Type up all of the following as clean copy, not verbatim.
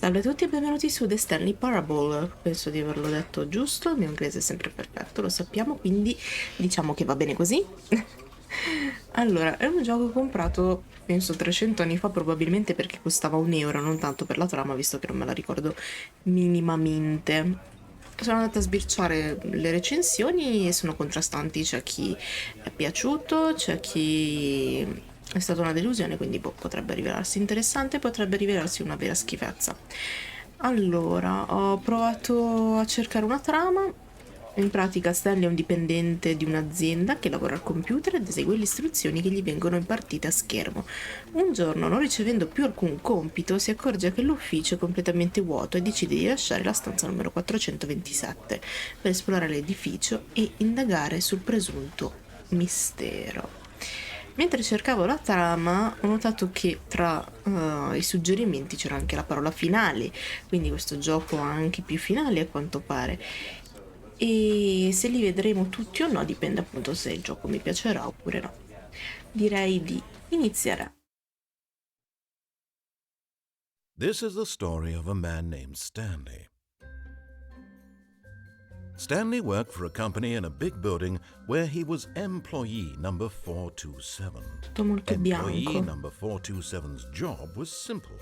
Salve a tutti e benvenuti su The Stanley Parable. Penso di averlo detto giusto, il mio inglese è sempre perfetto, lo sappiamo, quindi diciamo che va bene così. Allora, è un gioco comprato penso 300 anni fa, probabilmente perché costava €1, non tanto per la trama, visto che non me la ricordo minimamente. Sono andata a sbirciare le recensioni e sono contrastanti, c'è chi è piaciuto, c'è chi è stata una delusione, quindi potrebbe rivelarsi interessante, potrebbe rivelarsi una vera schifezza. Allora, ho provato a cercare una trama. In pratica Stanley è un dipendente di un'azienda che lavora al computer ed esegue le istruzioni che gli vengono impartite a schermo. Un giorno, non ricevendo più alcun compito, si accorge che l'ufficio è completamente vuoto e decide di lasciare la stanza numero 427 per esplorare l'edificio e indagare sul presunto mistero. Mentre cercavo la trama, ho notato che tra i suggerimenti c'era anche la parola finali, quindi questo gioco ha anche più finali a quanto pare. E se li vedremo tutti o no dipende appunto se il gioco mi piacerà oppure no. Direi di iniziare. This is the story of a man named Stanley. Stanley worked for a company in a big building where he was employee number 427. Tutto molto Employee bianco. number 427's job was simple.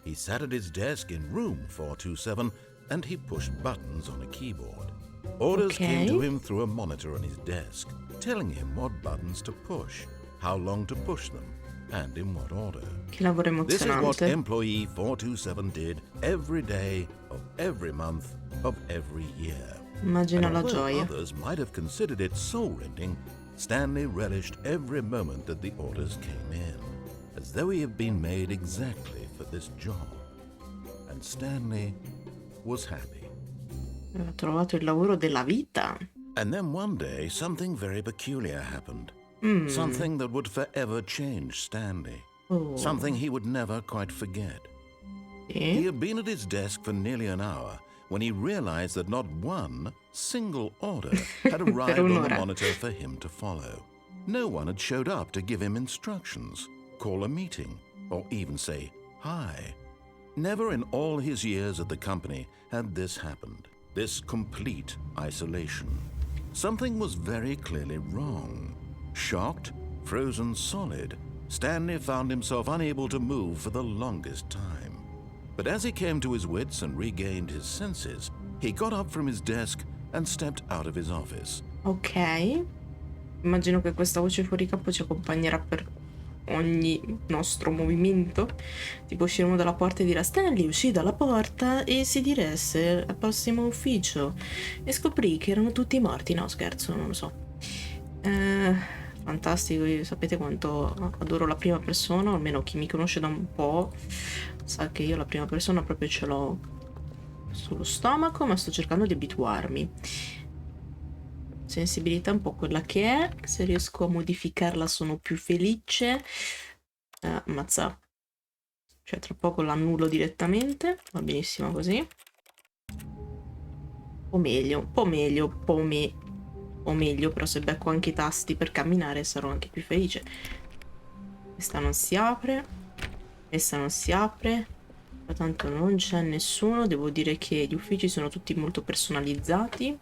He sat at his desk in room 427 and he pushed buttons on a keyboard. Orders came to him through a monitor on his desk, telling him what buttons to push, how long to push them, and in what order. Che lavoro This is what emozionante. employee 427 did every day of every month of every year. Immagina And la although gioia. others might have considered it soul-rending, Stanley relished every moment that the orders came in, as though he had been made exactly for this job. And Stanley was happy. Ha trovato il lavoro della vita. And then one day, something very peculiar happened. Something that would forever change Stanley. Oh. Something he would never quite forget. He Sì? had been at his desk for nearly an hour when he realized that not one single order had arrived on the un'ora. monitor for him to follow. No one had showed up to give him instructions, call a meeting, or even say hi. Never in all his years at the company had this happened, this complete isolation. Something was very clearly wrong. Shocked, frozen solid, Stanley found himself unable to move for the longest time. But as he came to his wits and regained his senses, he got up from his desk and stepped out of his office. Ok. Immagino che questa voce fuori campo ci accompagnerà per ogni nostro movimento. Tipo usciremo dalla porta e dirà Stanley uscì dalla porta e si diresse al prossimo ufficio e scoprì che erano tutti morti. No, scherzo, non lo so. Fantastico, sapete quanto adoro la prima persona, o almeno chi mi conosce da un po' sa che io la prima persona proprio ce l'ho sullo stomaco, ma sto cercando di abituarmi. Sensibilità un po' quella che è, se riesco a modificarla sono più felice. Ammazza, cioè tra poco l'annullo direttamente, va benissimo così. O meglio, un po' meglio, o meglio, però se becco anche i tasti per camminare sarò anche più felice. Questa non si apre, questa non si apre, ma tanto non c'è nessuno. Devo dire che gli uffici sono tutti molto personalizzati.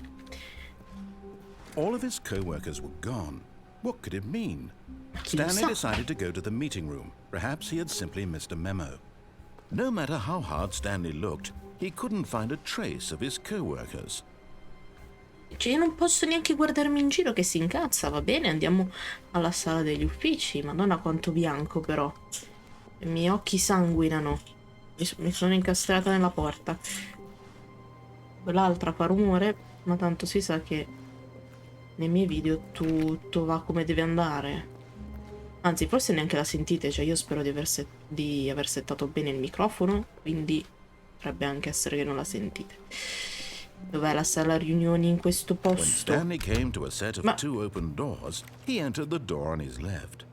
All of his co-workers were gone. What could it mean? Chi lo Stanley sa? decided to go to the meeting room. Perhaps he had simply missed a memo. No matter how hard Stanley looked, he couldn't find a trace of his co-workers. Cioè io non posso neanche guardarmi in giro che si incazza, va bene, andiamo alla sala degli uffici. Madonna quanto bianco però. I miei occhi sanguinano. Mi sono incastrata nella porta. Quell'altra fa rumore, ma tanto si sa che nei miei video tutto va come deve andare. Anzi, forse neanche la sentite, cioè io spero di aver settato bene il microfono, quindi potrebbe anche essere che non la sentite. Dov'è la sala riunioni in questo When posto? Stanley came to a set of Ma- 2 open doors, he entered the door on his left.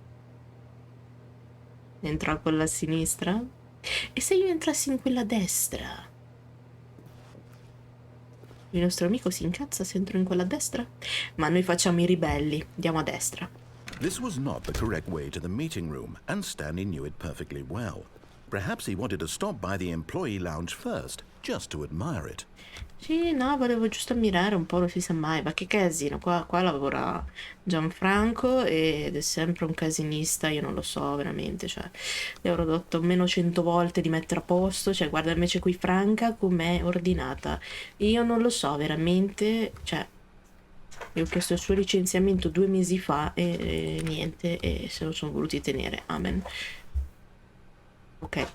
Entra quella a sinistra? E se io entrassi in quella a destra? Il nostro amico si incazza se entro in quella a destra? Ma noi facciamo i ribelli, andiamo a destra. This was not the correct way to the meeting room, and Stanley knew it perfectly well. perhaps he wanted to stop by the employee lounge first, just to admire it. Sì, no, volevo giusto ammirare un po', non si sa mai, ma che casino, qua lavora Gianfranco ed è sempre un casinista, io non lo so veramente, cioè, le avrò detto almeno 100 volte di mettere a posto, cioè, guarda invece qui Franca com'è ordinata, io non lo so veramente, cioè, io ho chiesto il suo licenziamento 2 mesi fa e niente, e se lo sono voluti tenere, amen. Ok,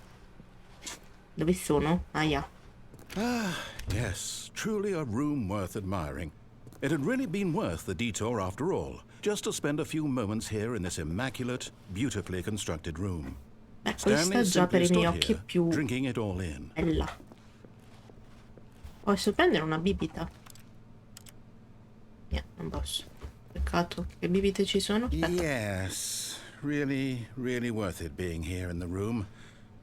dove sono? Aia. Ah, yes, truly a room worth admiring. It had really been worth the detour after all, just to spend a few moments here in this immaculate, beautifully constructed room. Questa Stanley già per simply i miei stood occhi è here, più drinking it all in. bella. Posso prendere una bibita? Non posso. Peccato. Che bibite ci sono? Aspetta. Yes, really, really worth it being here in the room.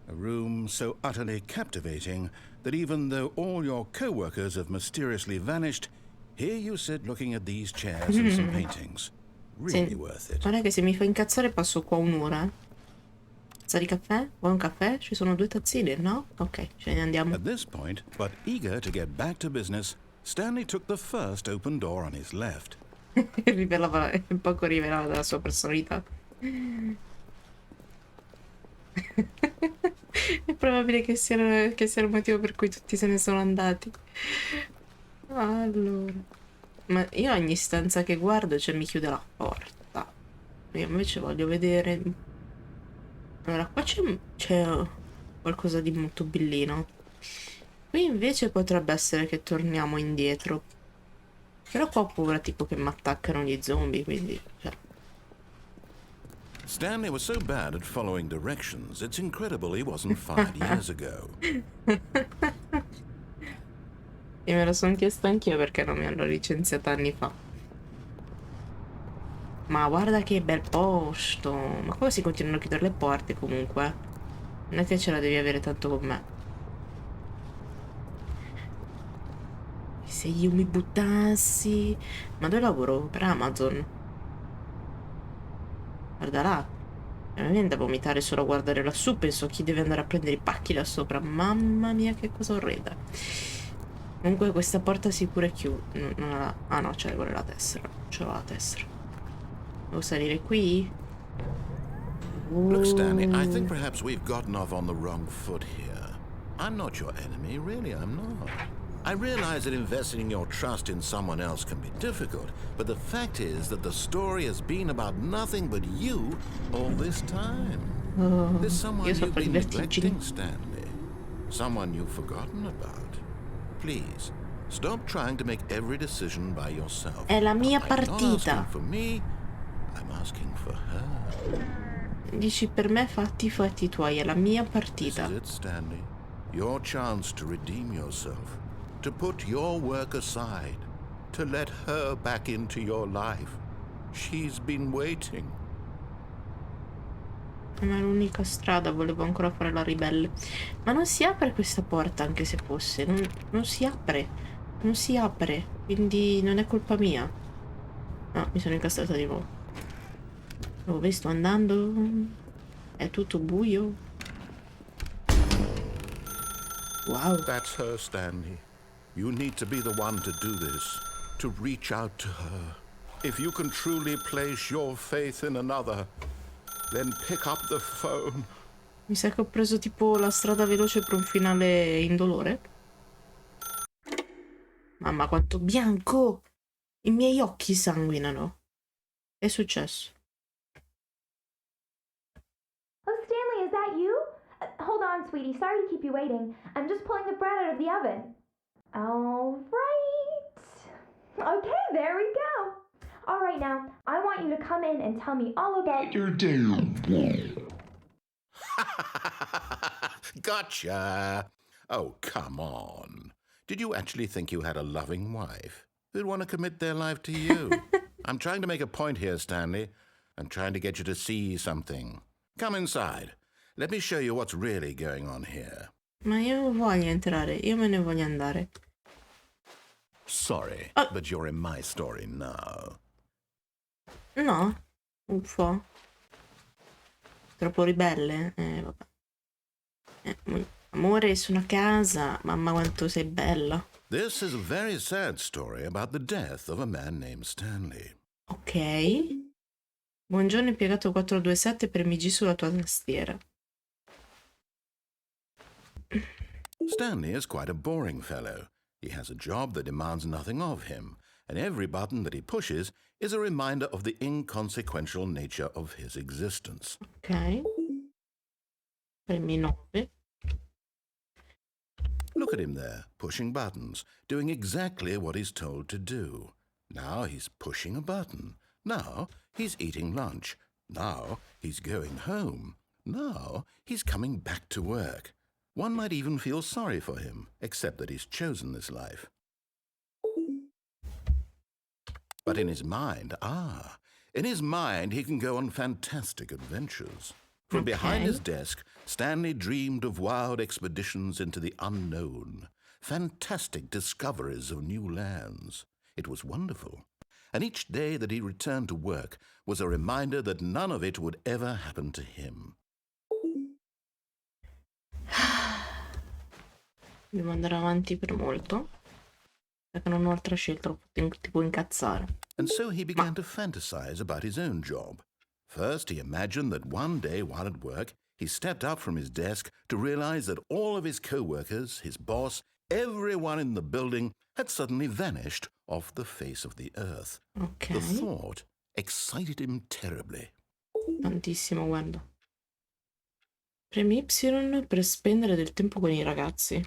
A room so utterly captivating that even though all your co-workers have mysteriously vanished, here you sit looking at these chairs and some paintings. Really worth it. Guarda che se mi fa incazzare passo qua un'ora. Tazza di caffè? Vuoi un caffè? Ci sono 2 tazzine, no? Ok, ce ne andiamo. At this point, but eager to get back to business, Stanley took the first open door on his left. Rivelava, un poco rivelava della sua personalità. È probabile che sia il motivo per cui tutti se ne sono andati. Allora. Ma io ogni stanza che guardo, cioè, mi chiude la porta. Io invece voglio vedere. Allora, qua c'è qualcosa di molto bellino. Qui invece potrebbe essere che torniamo indietro. Però qua ho paura tipo che mi attaccano gli zombie, quindi... Cioè. Stanley was so bad at following directions, it's incredible he wasn't fired years ago. E me lo sono chiesto anch'io perché non mi hanno licenziato anni fa. Ma guarda che bel posto. Ma qua si continuano a chiudere le porte comunque. Non è che ce la devi avere tanto con me. Se io mi buttassi... Ma dove lavoro? Per Amazon. Guarda là. Mi viene da vomitare solo a guardare lassù. Penso a chi deve andare a prendere i pacchi là sopra. Mamma mia che cosa orrenda. Comunque questa porta sicura è chiusa. Ah no, c'è quella la tessera. Ce l'ho la tessera. Devo salire qui? Look, Stanley, I think perhaps we've gotten off on the wrong foot here. I'm not your enemy, really, I'm not. I realize that investing your trust in someone else can be difficult, but the fact is that the story has been about nothing but you all this time. There's someone you've been neglecting, Stanley. Someone you've forgotten about. Please, stop trying to make every decision by yourself. È la mia I'm not partita. asking for me, I'm asking for her. Dici per me fatti tuoi, è la mia partita. This is it, Stanley. Your chance to redeem yourself. To put your work aside, to let her back into your life. She's been waiting. Ma è l'unica strada, volevo ancora fare la ribelle. Ma non si apre questa porta, anche se fosse. Non si apre. Non si apre. Quindi non è colpa mia. No, mi sono incastrata di nuovo. Dove sto andando? È tutto buio. Wow. That's her, Stanley. You need to be the one to do this, to reach out to her. If you can truly place your faith in another, then pick up the phone. Mi sa che ho preso tipo la strada veloce per un finale indolore. Mamma quanto bianco! I miei occhi sanguinano. Che è successo? Oh, Stanley, is that you? Hold on, sweetie. Sorry to keep you waiting. I'm just pulling the bread out of the oven. All right. Okay, there we go. All right, now, I want you to come in and tell me all about your day. Gotcha! Oh, come on. Did you actually think you had a loving wife who'd want to commit their life to you? I'm trying to make a point here, Stanley. I'm trying to get you to see something. Come inside. Let me show you what's really going on here. Ma io non voglio entrare, io me ne voglio andare. Sorry, but you're in my story now. No, uffa. Troppo ribelle? Vabbè. Amore su una casa, mamma quanto sei bella. This is a very sad story about the death of a man named Stanley. Ok. Buongiorno impiegato 427, premi G sulla tua tastiera. Stanley is quite a boring fellow. He has a job that demands nothing of him, and every button that he pushes is a reminder of the inconsequential nature of his existence. Ok. Premi 9. Look at him there, pushing buttons, doing exactly what he's told to do. Now he's pushing a button. Now he's eating lunch. Now he's going home. Now he's coming back to work. One might even feel sorry for him, except that he's chosen this life. But in his mind, he can go on fantastic adventures. From behind his desk, Stanley dreamed of wild expeditions into the unknown, fantastic discoveries of new lands. It was wonderful. And each day that he returned to work was a reminder that none of it would ever happen to him. Dobbiamo andare avanti per molto, perché non ho altra scelta, ti può incazzare. And so he began to fantasize about his own job. First, he imagined that one day while at work, he stepped up from his desk to realize that all of his co-workers, his boss, everyone in the building had suddenly vanished off the face of the earth. Ok. The thought excited him terribly. Tantissimo, guarda. Premi Y per spendere del tempo con I ragazzi.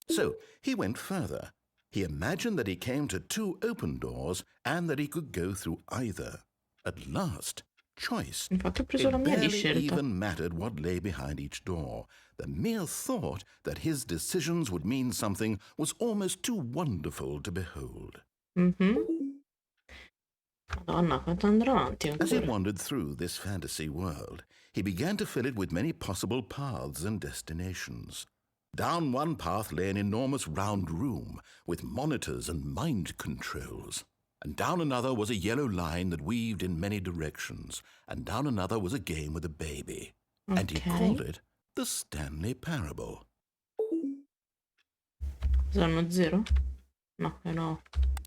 So he went further. He imagined that he came to 2 open doors and that he could go through either. At last, choice. Infatti ho preso la It mia di barely scelta. even mattered what lay behind each door. The mere thought that his decisions would mean something was almost too wonderful to behold. Madonna, quanto andrò avanti As he ancora? wandered through this fantasy world, he began to fill it with many possible paths and destinations. Down one path lay an enormous round room with monitors and mind controls. And down another was a yellow line that weaved in many directions. And down another was a game with a baby. And he called it the Stanley Parable. Cos'hanno 0? No, no.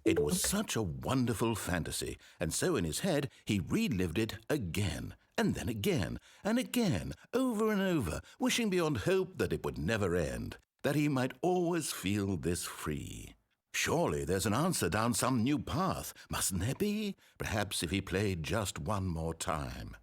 It was such a wonderful fantasy, and so in his head he relived it again, and then again, and again, over and over, wishing beyond hope that it would never end, that he might always feel this free. Surely there's an answer down some new path, mustn't there be? Perhaps if he played just one more time.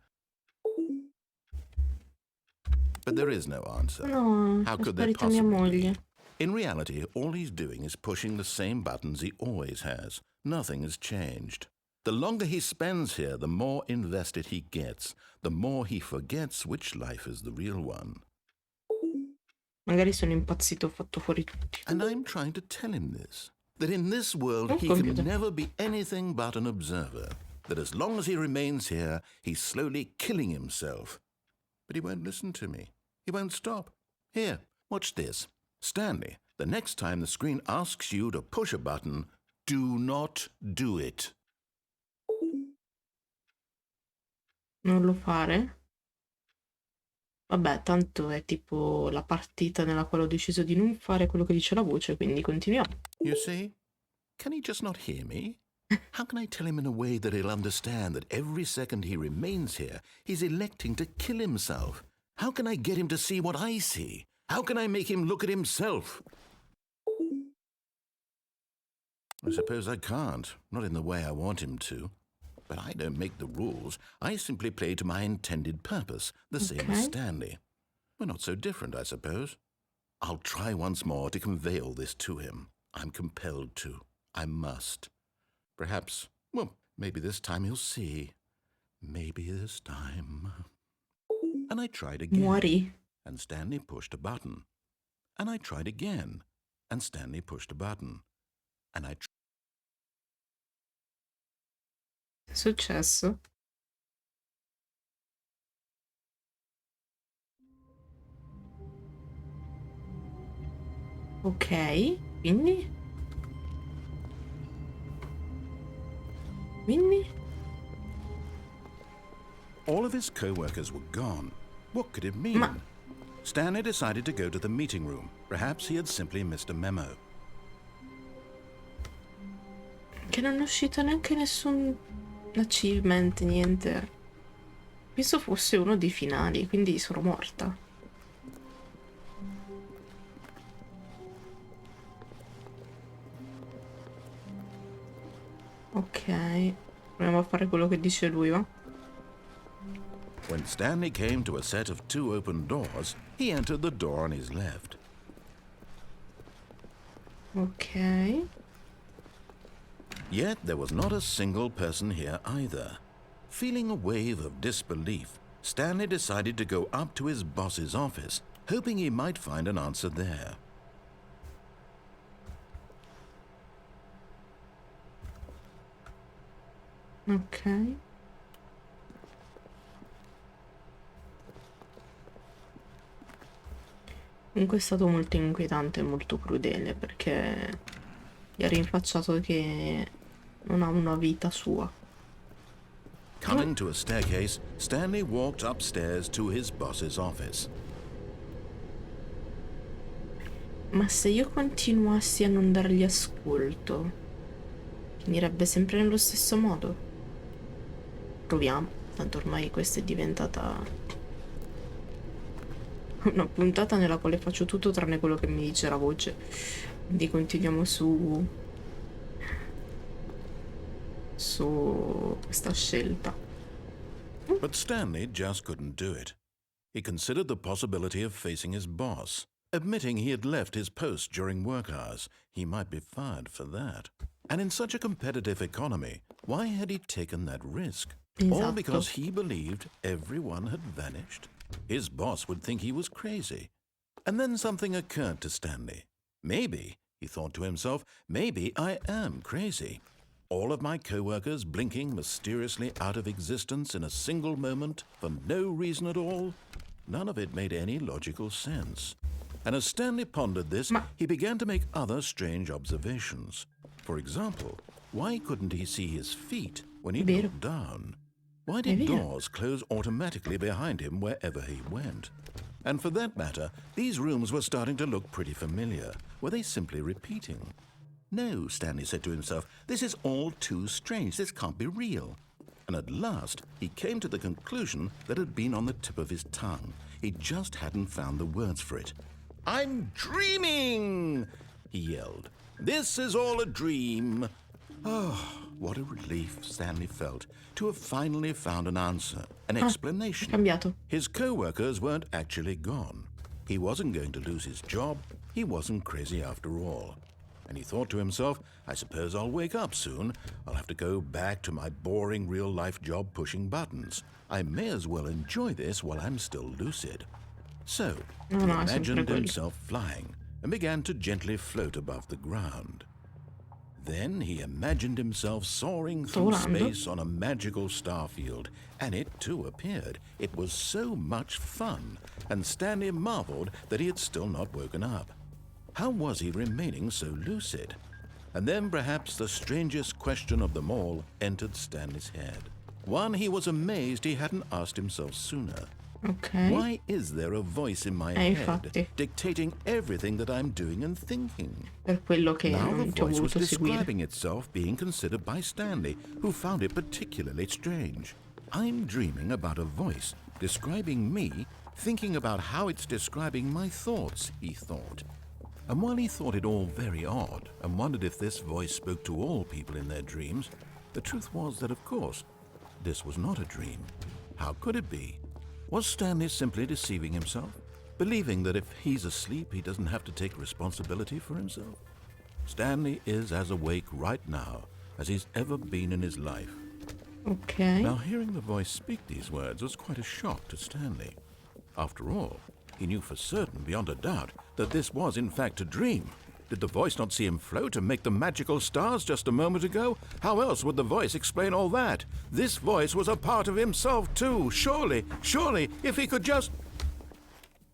But there is no answer. No, How è could there sparita mia possibly be? moglie. In reality, all he's doing is pushing the same buttons he always has. Nothing has changed. The longer he spends here, the more invested he gets, the more he forgets which life is the real one. Magari sono impazzito, ho fatto fuori tutti. And I'm trying to tell him this, that in this world Oh, he computer. can never be anything but an observer, that as long as he remains here, he's slowly killing himself. But he won't listen to me. He won't stop. Here, watch this. Stanley, the next time the screen asks you to push a button, do not do it. Non lo fare? Vabbè, tanto è tipo la partita nella quale ho deciso di non fare quello che dice la voce, quindi continuiamo. You see? Can he just not hear me? How can I tell him in a way that he'll understand that every second he remains here, he's electing to kill himself? How can I get him to see what I see? How can I make him look at himself? I suppose I can't, not in the way I want him to. But I don't make the rules. I simply play to my intended purpose, the same as Stanley. We're not so different, I suppose. I'll try once more to convey all this to him. I'm compelled to. I must. Perhaps, well, maybe this time he'll see. Maybe this time. And I tried again. Muori. And Stanley pushed a button. And I tried again. And Stanley pushed a button. And I Che è successo? Ok, quindi? Quindi? All of his co-workers were gone. What could it mean? Ma Stanley decided to go to the meeting room. Perhaps he had simply missed a memo. Che non è uscito neanche nessun achievement, niente. Penso fosse uno dei finali, quindi sono morta. Ok, proviamo a fare quello che dice lui, va? When Stanley came to a set of 2 open doors, he entered the door on his left. Ok. Yet there was not a single person here either. Feeling a wave of disbelief, Stanley decided to go up to his boss's office, hoping he might find an answer there. Ok. Comunque è stato molto inquietante e molto crudele perché gli ha rinfacciato che non ha una vita sua. Coming to a staircase, Stanley walked upstairs to his boss's office. Ma se io continuassi a non dargli ascolto, finirebbe sempre nello stesso modo? Proviamo, tanto ormai questa è diventata una puntata nella quale faccio tutto tranne quello che mi dice la voce. Quindi continuiamo su questa scelta. But Stanley just couldn't do it. He considered the possibility of facing his boss. Admitting he had left his post during work hours, he might be fired for that. And in such a competitive economy, why had he taken that risk? All Esatto. because he believed everyone had vanished? His boss would think he was crazy. And then something occurred to Stanley. Maybe, he thought to himself, maybe I am crazy. All of my co-workers blinking mysteriously out of existence in a single moment for no reason at all? None of it made any logical sense. And as Stanley pondered this, he began to make other strange observations. For example, why couldn't he see his feet when he Vero. looked down? Why did È vero. doors close automatically behind him wherever he went? And for that matter, these rooms were starting to look pretty familiar. Were they simply repeating? No, Stanley said to himself, this is all too strange. This can't be real. And at last, he came to the conclusion that had been on the tip of his tongue. He just hadn't found the words for it. I'm dreaming, he yelled. This is all a dream. Oh, what a relief Stanley felt to have finally found an answer, an explanation. Cambiato. His co-workers weren't actually gone. He wasn't going to lose his job. He wasn't crazy after all. And he thought to himself, I suppose I'll wake up soon. I'll have to go back to my boring real-life job pushing buttons. I may as well enjoy this while I'm still lucid. So, he No, imagined quello. himself flying and began to gently float above the ground. Then he imagined himself soaring through Volando. space on a magical starfield, and it too appeared. It was so much fun, and Stanley marveled that he had still not woken up. How was he remaining so lucid? And then perhaps the strangest question of them all entered Stanley's head. One he was amazed he hadn't asked himself sooner. Ok. Why is there a voice in my infatti. head dictating everything that I'm doing and thinking? Per quello che Now the non ti ho voice was voluto seguire. describing itself being considered by Stanley, who found it particularly strange. I'm dreaming about a voice describing me, thinking about how it's describing my thoughts, he thought. And while he thought it all very odd and wondered if this voice spoke to all people in their dreams, the truth was that, of course, this was not a dream. How could it be? Was Stanley simply deceiving himself, believing that if he's asleep he doesn't have to take responsibility for himself? Stanley is as awake right now as he's ever been in his life. Ok. Now, hearing the voice speak these words was quite a shock to Stanley. After all, he knew for certain, beyond a doubt, that this was in fact a dream. Did the voice not see him float and make the magical stars just a moment ago? How else would the voice explain all that? This voice was a part of himself too. Surely, if he could just...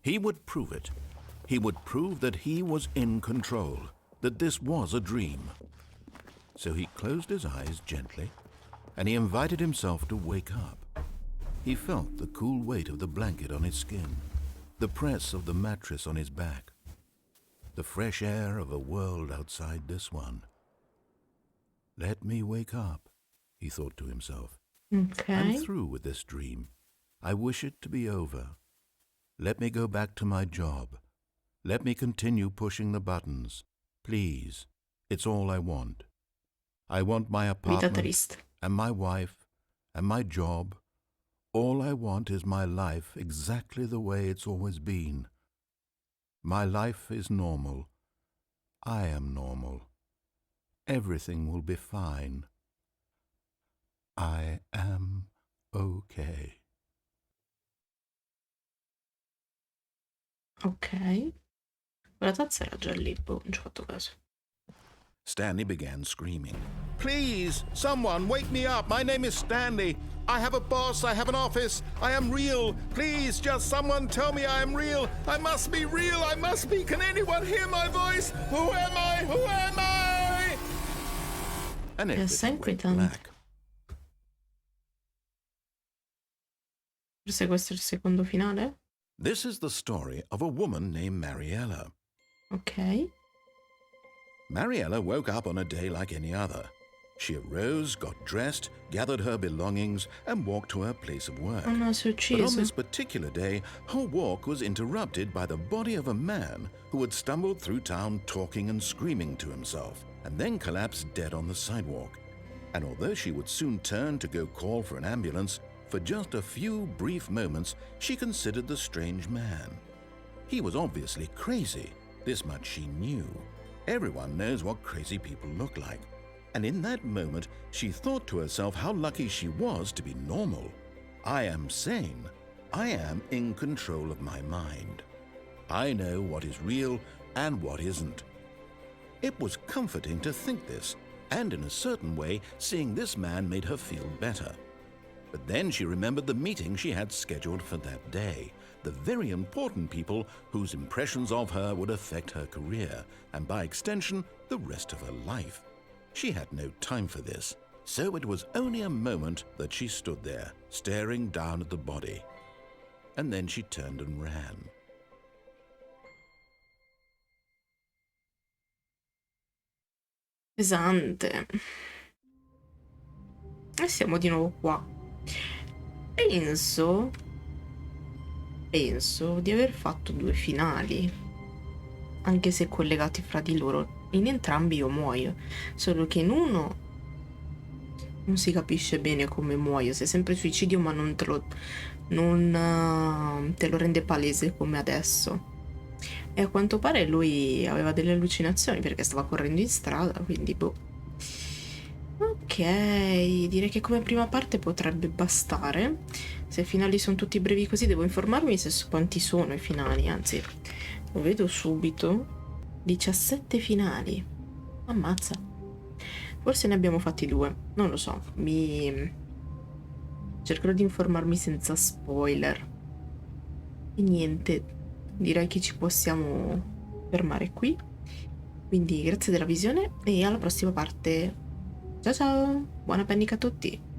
He would prove it. He would prove that he was in control, that this was a dream. So he closed his eyes gently, and he invited himself to wake up. He felt the cool weight of the blanket on his skin. the press of the mattress on his back, the fresh air of a world outside this one. Let me wake up, he thought to himself. Ok. I'm through with this dream. I wish it to be over. Let me go back to my job. Let me continue pushing the buttons. Please, it's all I want. I want my Vita apartment triste. and my wife and my job. All I want is my life exactly the way it's always been. My life is normal. I am normal. Everything will be fine. I am okay. Ok. La tazza era già lì, boh, non ci ho fatto caso. Stanley began screaming. Please, someone, wake me up. My name is Stanley. I have a boss. I have an office. I am real. Please, just someone tell me I am real. I must be real. I must be. Can anyone hear my voice? Who am I? Who am I? And everything went black. Forse questo è il secondo finale? This is the story of a woman named Mariella. Ok. Mariella woke up on a day like any other. She arose, got dressed, gathered her belongings, and walked to her place of work. Oh no, si è But on ucciso. this particular day, her walk was interrupted by the body of a man who had stumbled through town talking and screaming to himself, and then collapsed dead on the sidewalk. And although she would soon turn to go call for an ambulance, for just a few brief moments she considered the strange man. He was obviously crazy, this much she knew. Everyone knows what crazy people look like. And in that moment, she thought to herself how lucky she was to be normal. I am sane. I am in control of my mind. I know what is real and what isn't. It was comforting to think this, and in a certain way, seeing this man made her feel better. But then she remembered the meeting she had scheduled for that day, the very important people whose impressions of her would affect her career, and by extension, the rest of her life. She had no time for this, so it was only a moment that she stood there, staring down at the body. And then she turned and ran. Pesante. E siamo di nuovo qua. Penso di aver fatto 2 finali, anche se collegati fra di loro. In entrambi io muoio, solo che in uno non si capisce bene come muoio, se è sempre suicidio ma non te lo rende palese come adesso. E a quanto pare lui aveva delle allucinazioni perché stava correndo in strada, quindi boh. Ok, direi che come prima parte potrebbe bastare. Se i finali sono tutti brevi così devo informarmi se quanti sono i finali, anzi lo vedo subito. 17 finali. Ammazza. Forse ne abbiamo fatti 2, non lo so. Cercherò di informarmi senza spoiler. E niente, direi che ci possiamo fermare qui. Quindi grazie della visione e alla prossima parte. Ciao ciao, buona pennica a tutti!